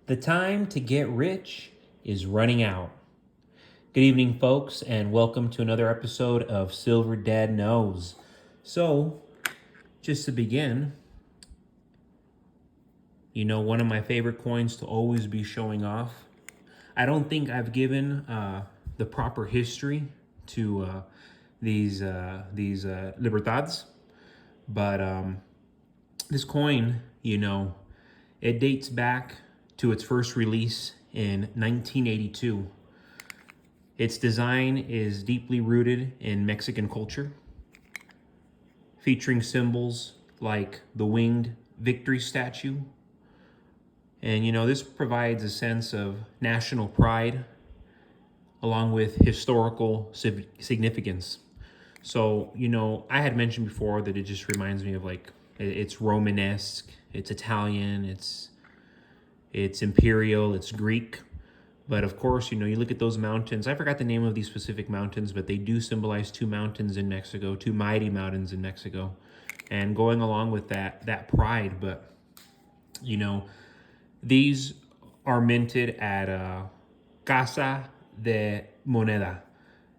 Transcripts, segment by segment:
The time to get rich is running out. Good evening, folks, and welcome to another episode of Silver Dad Knows. So, just to begin, one of my favorite coins to always be showing off. I don't think I've given the proper history to these libertads, but this coin, it dates back to its first release in 1982. Its design is deeply rooted in Mexican culture, featuring symbols like the winged victory statue. And this provides a sense of national pride along with historical significance. So, I had mentioned before that it just reminds me of it's Romanesque, it's Italian, it's imperial, it's Greek. But of course, you look at those mountains. I forgot the name of these specific mountains, but they do symbolize two mountains in Mexico, two mighty mountains in Mexico. And going along with that pride, but these are minted at Casa de Moneda.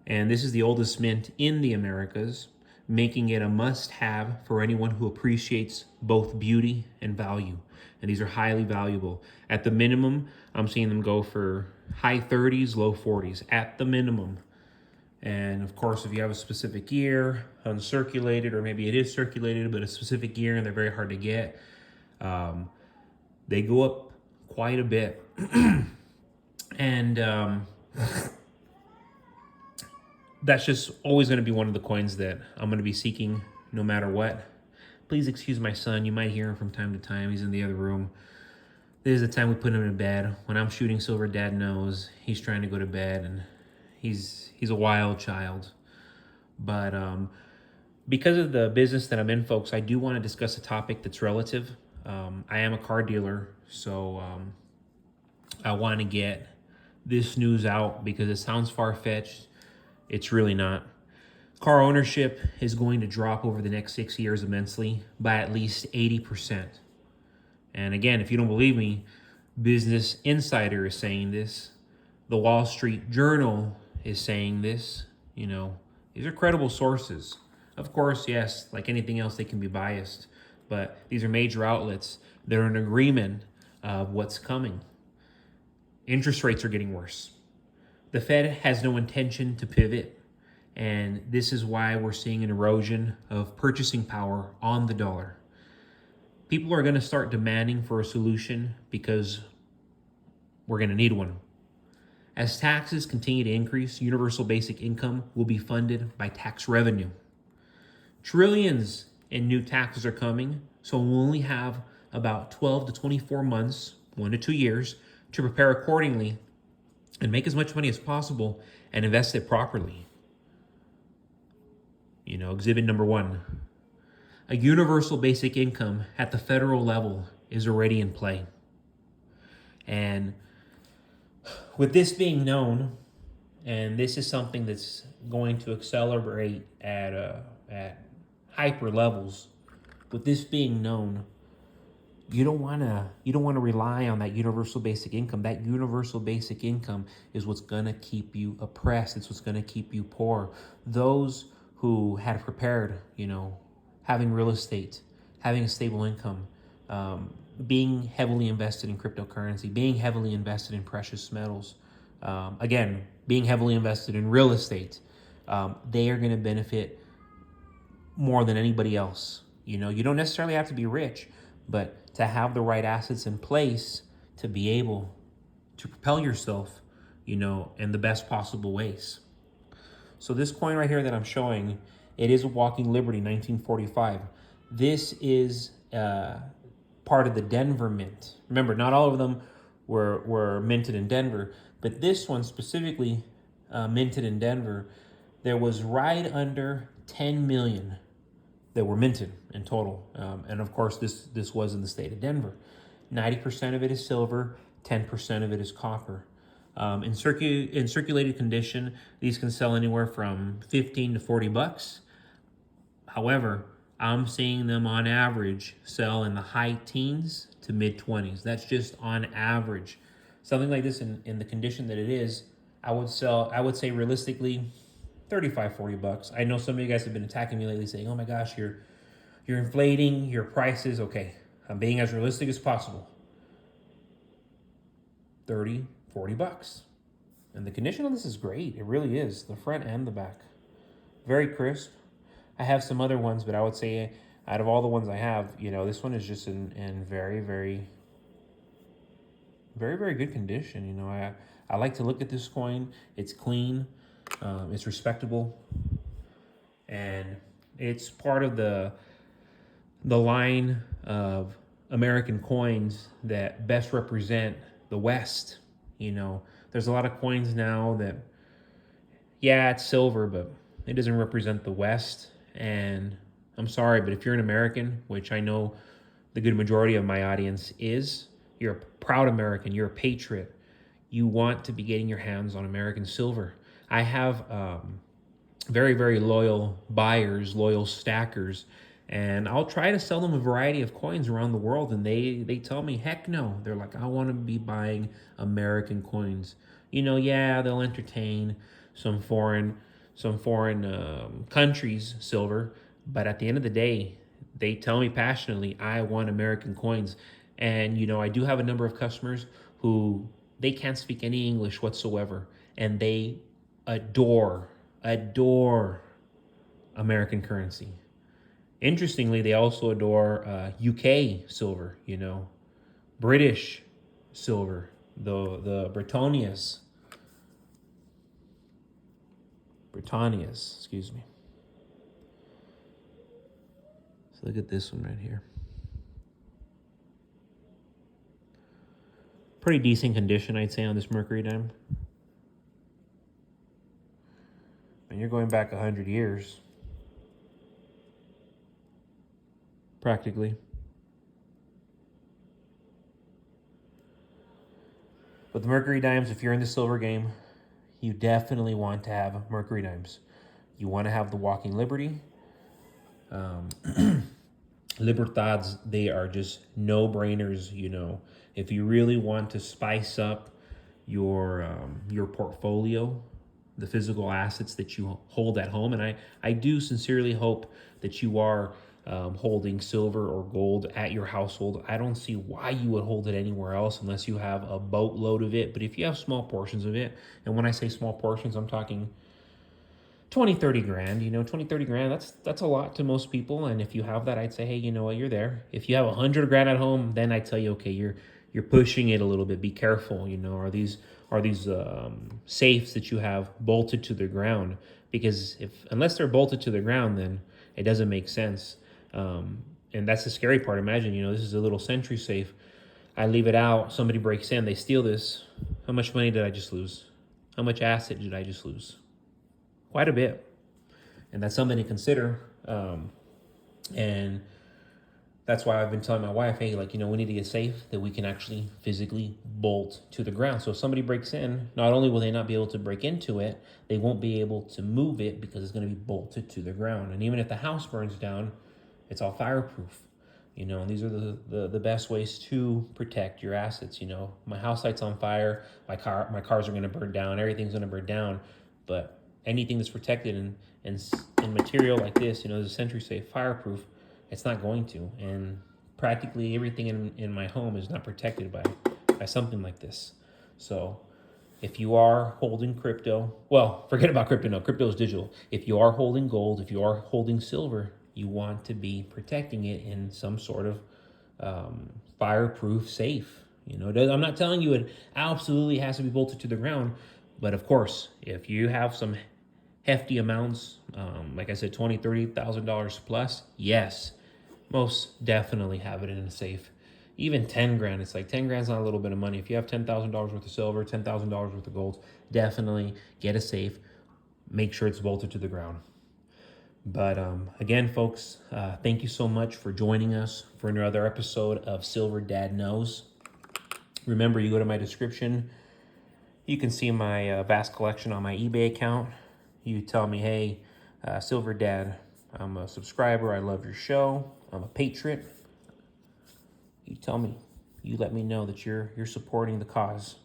And this is the oldest mint in the Americas, making it a must-have for anyone who appreciates both beauty and value. And these are highly valuable. At the minimum, I'm seeing them go for high 30s, low 40s, at the minimum. And of course, if you have a specific year, uncirculated, or maybe it is circulated, but a specific year and they're very hard to get, they go up quite a bit. And that's just always going to be one of the coins that I'm going to be seeking no matter what. Please excuse my son. You might hear him from time to time. He's in the other room. There's the time we put him to bed. When I'm shooting Silver Dad Knows, he's trying to go to bed, and he's a wild child. But because of the business that I'm in, folks, I do want to discuss a topic that's relative. I am a car dealer, so I want to get this news out because it sounds far-fetched. It's really not. Car ownership is going to drop over the next 6 years immensely by at least 80%. And again, if you don't believe me, Business Insider is saying this. The Wall Street Journal is saying this. These are credible sources. Of course, yes, like anything else, they can be biased. But these are major outlets. They're in agreement of what's coming. Interest rates are getting worse. The Fed has no intention to pivot. And this is why we're seeing an erosion of purchasing power on the dollar. People are going to start demanding for a solution because we're going to need one. As taxes continue to increase, universal basic income will be funded by tax revenue. Trillions in new taxes are coming, so we'll only have about 12 to 24 months, 1 to 2 years, to prepare accordingly and make as much money as possible and invest it properly. Exhibit number 1. A universal basic income at the federal level is already in play. And with this being known, and this is something that's going to accelerate at hyper levels, with this being known, you don't want to rely on that universal basic income. That universal basic income is what's going to keep you oppressed. It's what's going to keep you poor. Those who had prepared, having real estate, having a stable income, being heavily invested in cryptocurrency, being heavily invested in precious metals, again, being heavily invested in real estate, they are going to benefit more than anybody else. You don't necessarily have to be rich, but to have the right assets in place to be able to propel yourself, in the best possible ways. So this coin right here that I'm showing, it is a Walking Liberty 1945. This is part of the Denver Mint. Remember, not all of them were minted in Denver, but this one specifically minted in Denver. There was right under 10 million that were minted in total. And of course, this was in the state of Denver. 90% of it is silver, 10% of it is copper. In circulated condition, these can sell anywhere from 15 to 40 bucks. However, I'm seeing them on average sell in the high teens to mid 20s. That's just on average. Something like this in the condition that it is, I would say realistically, 35, 40 bucks. I know some of you guys have been attacking me lately saying, oh my gosh, you're inflating your prices. Okay, I'm being as realistic as possible. 30, 40 bucks. And the condition on this is great. It really is. The front and the back. Very crisp. I have some other ones, but I would say out of all the ones I have, this one is just in very, very, very, very good condition. I like to look at this coin. It's clean. It's respectable. And it's part of the line of American coins that best represent the West. There's a lot of coins now that, yeah, it's silver, but it doesn't represent the West. And I'm sorry, but if you're an American, which I know the good majority of my audience is, you're a proud American, you're a patriot, you want to be getting your hands on American silver. I have very, very loyal buyers, loyal stackers, and I'll try to sell them a variety of coins around the world, and they tell me, heck no. They're like, I want to be buying American coins. Yeah, they'll entertain some foreign countries' silver, but at the end of the day, they tell me passionately, I want American coins. And I do have a number of customers who they can't speak any English whatsoever, and they adore American currency. Interestingly, they also adore UK silver, British silver, the Britannias, excuse me. So look at this one right here. Pretty decent condition, I'd say, on this mercury dime. And you're going back 100 years. Practically. But the mercury dimes, if you're in the silver game, you definitely want to have mercury dimes. You want to have the walking liberty. Libertads, they are just no-brainers, If you really want to spice up your portfolio, the physical assets that you hold at home, and I do sincerely hope that you are holding silver or gold at your household. I don't see why you would hold it anywhere else unless you have a boatload of it. But if you have small portions of it, and when I say small portions, I'm talking 20, 30 grand, 20, 30 grand, that's a lot to most people. And if you have that, I'd say, hey, you know what, you're there. If you have 100 grand at home, then I tell you, okay, you're pushing it a little bit. Be careful, Are these safes that you have bolted to the ground? Because unless they're bolted to the ground, then it doesn't make sense. And that's the scary part. Imagine, this is a little Sentry safe. I leave it out. Somebody breaks in. They steal this. How much money did I just lose? How much asset did I just lose? Quite a bit. And that's something to consider. And that's why I've been telling my wife, hey, we need to get safe that we can actually physically bolt to the ground. So if somebody breaks in, not only will they not be able to break into it, they won't be able to move it because it's going to be bolted to the ground. And even if the house burns down, it's all fireproof. And these are the best ways to protect your assets. My house light's on fire, my cars are going to burn down, everything's going to burn down. But anything that's protected in material like this, the Sentry safe, fireproof, it's not going to. And practically everything in my home is not protected by something like this. So if you are holding crypto, well, forget about crypto. No, crypto is digital. If you are holding gold, if you are holding silver, you want to be protecting it in some sort of fireproof safe. I'm not telling you it absolutely has to be bolted to the ground, but of course, if you have some hefty amounts, like I said, $20,000, $30,000 plus, yes, most definitely have it in a safe. Even 10 grand, it's like 10 grand's not a little bit of money. If you have $10,000 worth of silver, $10,000 worth of gold, definitely get a safe. Make sure it's bolted to the ground. But again, folks, thank you so much for joining us for another episode of Silver Dad Knows. Remember, you go to my description, you can see my vast collection on my eBay account. You tell me, hey, Silver Dad, I'm a subscriber. I love your show. I'm a patriot. You tell me. You let me know that you're supporting the cause.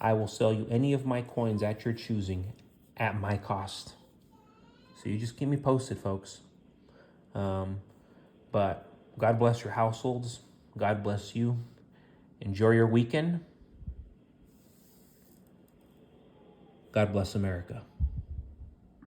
I will sell you any of my coins at your choosing at my cost. So you just keep me posted, folks. But God bless your households. God bless you. Enjoy your weekend. God bless America.